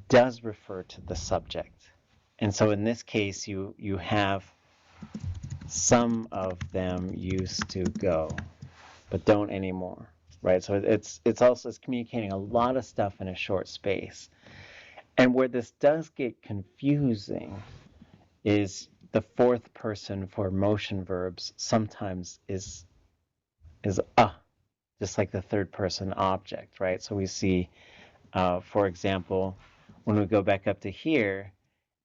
does refer to the subject. And so in this case, you have some of them used to go, but don't anymore. Right, so it's communicating a lot of stuff in a short space. And where this does get confusing is the fourth person for motion verbs sometimes is just like the third person object, right? So we see, for example, when we go back up to here,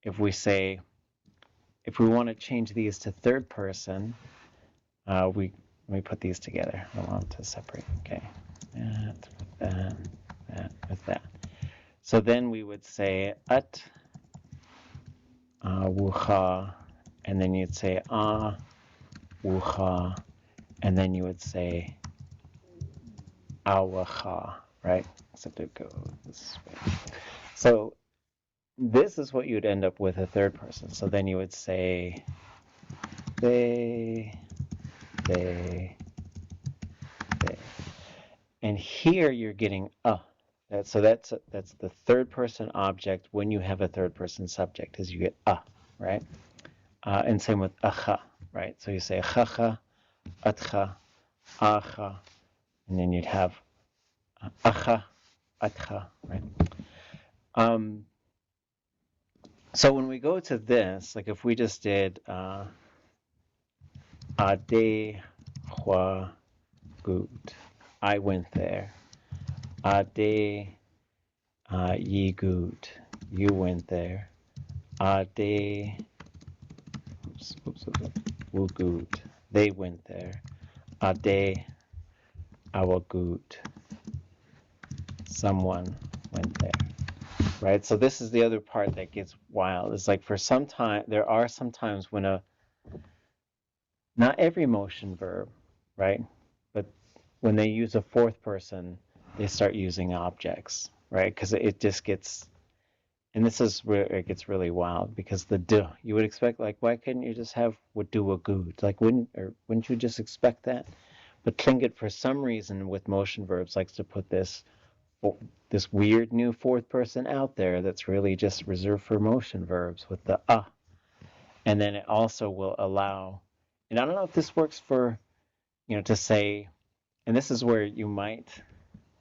if we say, if we want to change these to third person, let me put these together. I want to separate, okay. That with that. So then we would say at wucha, and then you'd say wucha, and then you would say awacha, right? Except it goes this way. So this is what you'd end up with a third person. So then you would say they. And here you're getting so that's the third person object when you have a third person subject, is you get right? And same with acha, right? So you say chacha, atcha, acha, and then you'd have acha, atcha, right? So when we go to this, like if we just did ade hua gut, I went there. Ade ye gut, you went there. Ade wugut, they went there. Ade awagut, someone went there. Right? So this is the other part that gets wild. It's like for some time, there are some times when not every motion verb, right? But when they use a fourth person, they start using objects, right? Because it just gets, and this is where it gets really wild, because the duh, you would expect, like, why couldn't you just have would do a good? Like, wouldn't you just expect that? But Tlingit, for some reason, with motion verbs, likes to put this weird new fourth person out there that's really just reserved for motion verbs with the and then it also will allow, and I don't know if this works for, to say, and this is where you might,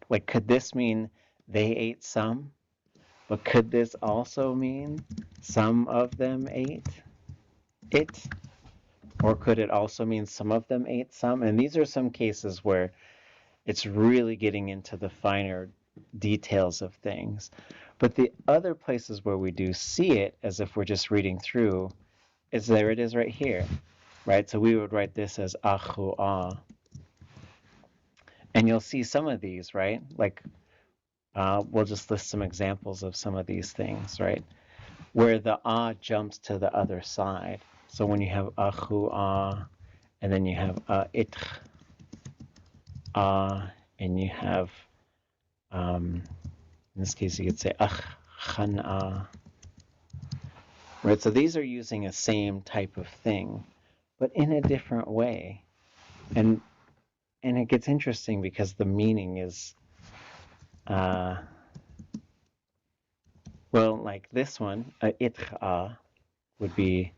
like, could this mean they ate some? But could this also mean some of them ate it? Or could it also mean some of them ate some? And these are some cases where it's really getting into the finer details of things. But the other places where we do see it, as if we're just reading through, is there it is right here, right? So we would write this as achu'ah. And you'll see some of these, right? Like, we'll just list some examples of some of these things, right? Where the jumps to the other side. So when you have achu'ah, and then you have itch, and you have, in this case, you could say chana. Right, so these are using a same type of thing, but in a different way. And it gets interesting because the meaning is Well, like this one, itcha would be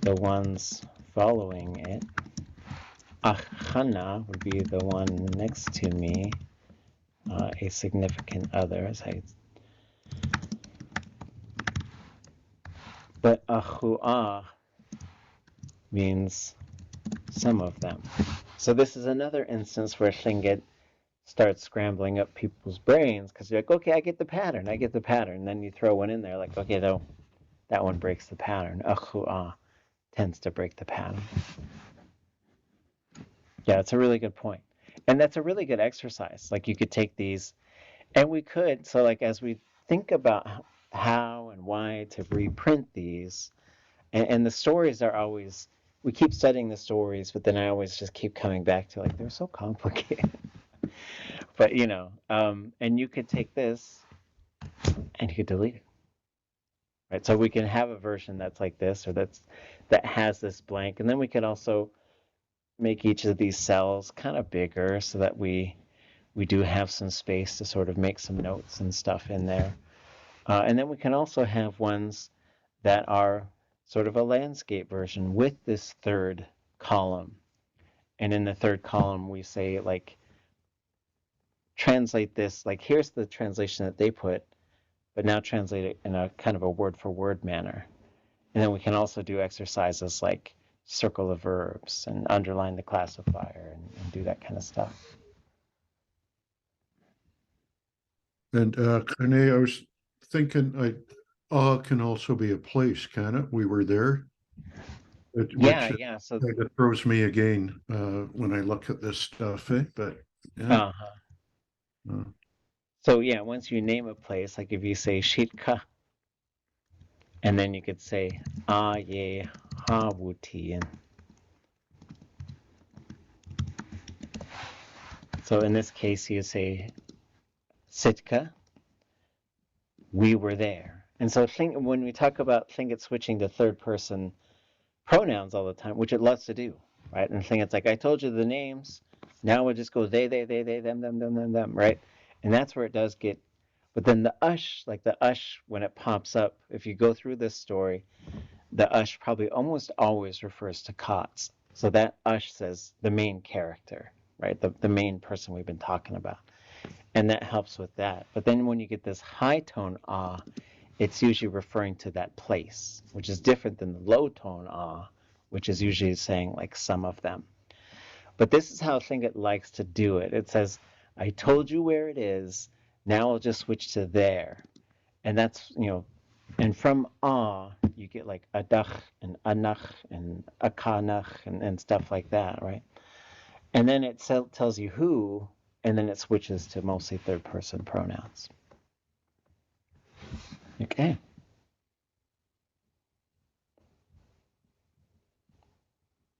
the ones following it. Achana would be the one next to me, a significant other. But achua means some of them. So this is another instance where Tlingit starts scrambling up people's brains because you're like, okay, I get the pattern. Then you throw one in there like, okay, though, that one breaks the pattern. Achua tends to break the pattern. Yeah, it's a really good point. And that's a really good exercise. Like you could take these, and we could, so like as we think about how and why to reprint these, and the stories are always, we keep studying the stories, but then I always just keep coming back to like, they're so complicated. But and you could take this and you could delete it. Right? So we can have a version that's like this, or that has this blank, and then we could also make each of these cells kind of bigger so that we do have some space to sort of make some notes and stuff in there. And then we can also have ones that are sort of a landscape version with this third column. And in the third column, we say, like, translate this, like, here's the translation that they put, but now translate it in a kind of a word-for-word manner. And then we can also do exercises like circle the verbs and underline the classifier and do that kind of stuff. And Renee, I was thinking, can also be a place, can it? We were there. Yeah. So it throws me again when I look at this stuff, But yeah. So yeah, once you name a place, like if you say Shitka, and then you could say ye Hawutian. So in this case, you say Sitka, we were there. And so when we talk about Tlingit switching to third person pronouns all the time, which it loves to do, right? And Tlingit's like, I told you the names, now we'll just go they, them, right? And that's where it does get, but then the ush, like the ush, when it pops up, if you go through this story, the ush probably almost always refers to Kaatsʼ. So that ush says the main character, right? The main person we've been talking about. And that helps with that. But then when you get this high tone ah, it's usually referring to that place, which is different than the low tone ah, which is usually saying like some of them. But this is how Tlingit likes to do it. It says, I told you where it is, now I'll just switch to there. And that's, and from ah, you get like adach and anach and akanach and stuff like that, right? And then it tells you who, and then it switches to mostly third person pronouns. Okay.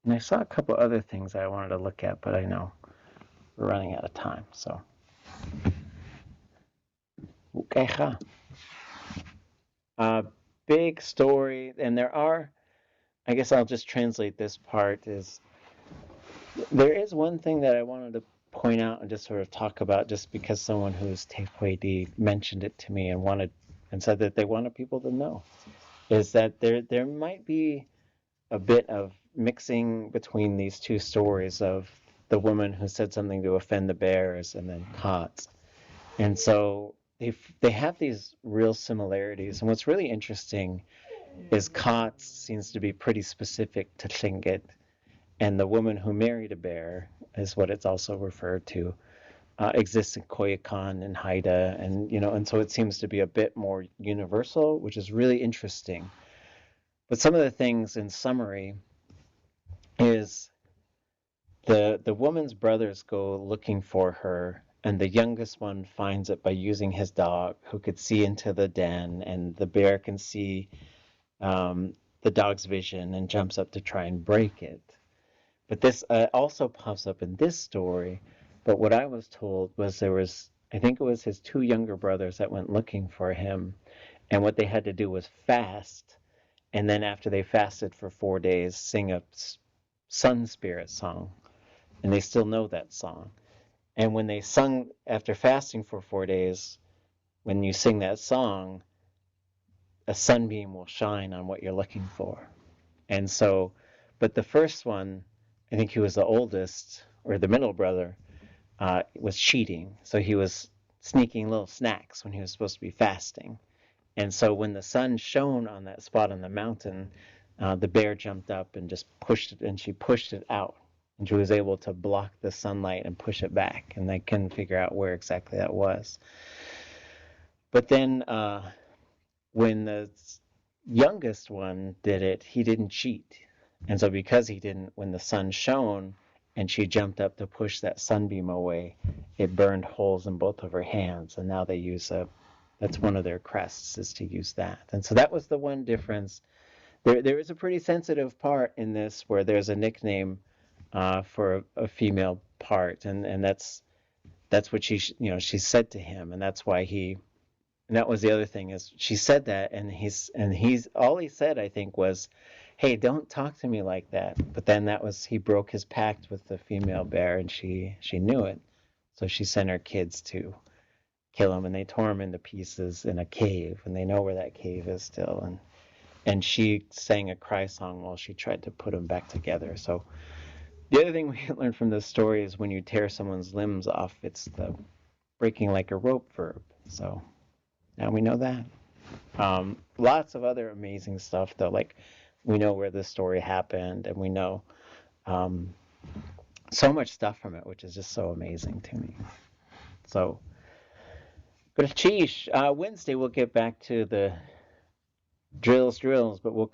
And I saw a couple other things I wanted to look at, but I know we're running out of time, so. Okay. Big story, and there are, I guess I'll just translate this part, is there is one thing that I wanted to point out and just sort of talk about, just because someone who's Tehuedi mentioned it to me and said that they wanted people to know, is that there might be a bit of mixing between these two stories of the woman who said something to offend the bears and then Kaatsʼ. And so they have these real similarities. And what's really interesting is Kaatsʼ seems to be pretty specific to Tlingit, and the woman who married a bear is what it's also referred to, exists in Kayaaní and Haida, and so it seems to be a bit more universal, which is really interesting. But some of the things in summary is the woman's brothers go looking for her, and the youngest one finds it by using his dog, who could see into the den, and the bear can see the dog's vision and jumps up to try and break it. But this also pops up in this story. But what I was told was I think it was his two younger brothers that went looking for him, and what they had to do was fast, and then after they fasted for 4 days, sing a sun spirit song, and they still know that song. And when they sung after fasting for 4 days, when you sing that song, a sunbeam will shine on what you're looking for. And so, but the first one, I think he was the oldest, or the middle brother, was cheating. So he was sneaking little snacks when he was supposed to be fasting. And so when the sun shone on that spot on the mountain, the bear jumped up and just pushed it, and she pushed it out. And she was able to block the sunlight and push it back. And they couldn't figure out where exactly that was. But then when the youngest one did it, he didn't cheat. And so because he didn't, when the sun shone and she jumped up to push that sunbeam away, it burned holes in both of her hands. And now they use that's one of their crests, is to use that. And so that was the one difference. There is a pretty sensitive part in this where there's a nickname for a female part, and that's what she said to him, and that's why and that was the other thing, is she said that, and he's all he said, I think, was, "Hey, don't talk to me like that." But then he broke his pact with the female bear, and she knew it, so she sent her kids to kill him, and they tore him into pieces in a cave, and they know where that cave is still, and she sang a cry song while she tried to put him back together. So the other thing we learned from this story is when you tear someone's limbs off, it's the breaking like a rope verb. So now we know that. Lots of other amazing stuff, though. Like, we know where this story happened, and we know so much stuff from it, which is just so amazing to me. So, but Sheesh, Wednesday we'll get back to the drills, but we'll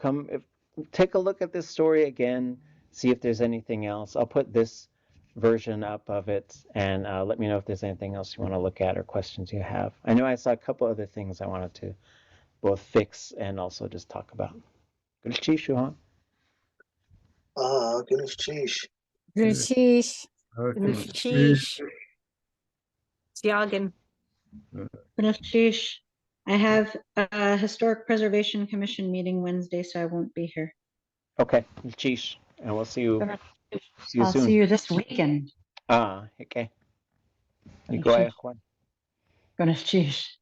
take a look at this story again, see if there's anything else. I'll put this version up of it, and let me know if there's anything else you want to look at or questions you have. I know I saw a couple other things I wanted to both fix and also just talk about. Good to see you, huh? Good sheesh. Sheesh. Sheesh. Siagan. Sheesh. I have a Historic Preservation Commission meeting Wednesday, so I won't be here. Okay, sheesh. And we'll see you I'll soon. see you this weekend. Okay. You go ahead, Juan. Sheesh.